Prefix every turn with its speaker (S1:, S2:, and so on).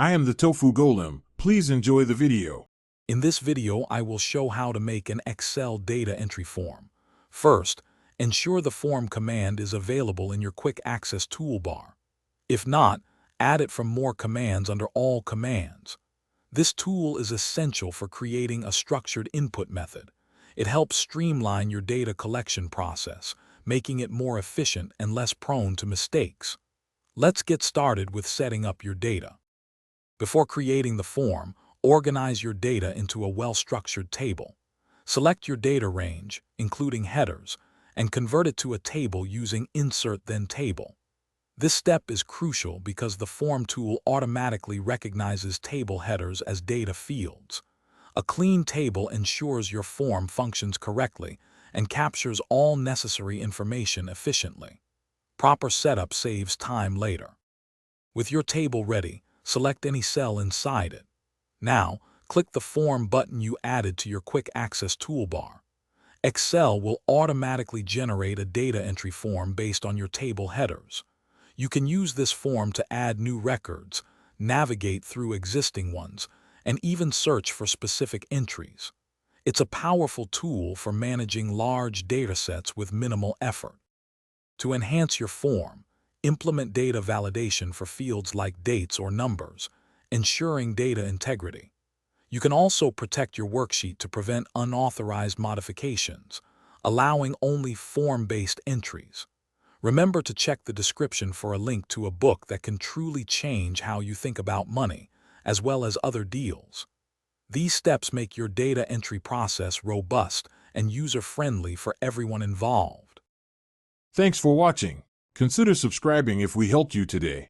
S1: I am the Tofu Golem. Please enjoy the video.
S2: In this video, I will show how to make an Excel data entry form. First, ensure the form command is available in your quick access toolbar. If not, add it from More Commands under All Commands. This tool is essential for creating a structured input method. It helps streamline your data collection process, making it more efficient and less prone to mistakes. Let's get started with setting up your data. Before creating the form, organize your data into a well-structured table. Select your data range, including headers, and convert it to a table using Insert Then Table. This step is crucial because the Form tool automatically recognizes table headers as data fields. A clean table ensures your form functions correctly and captures all necessary information efficiently. Proper setup saves time later. With your table ready, select any cell inside it. Now, click the Form button you added to your quick access toolbar. Excel will automatically generate a data entry form based on your table headers. You can use this form to add new records, navigate through existing ones, and even search for specific entries. It's a powerful tool for managing large datasets with minimal effort. To enhance your form, implement data validation for fields like dates or numbers, ensuring data integrity. You can also protect your worksheet to prevent unauthorized modifications, allowing only form-based entries. Remember to check the description for a link to a book that can truly change how you think about money, as well as other deals. These steps make your data entry process robust and user-friendly for everyone involved.
S1: Thanks for watching. Consider subscribing if we helped you today.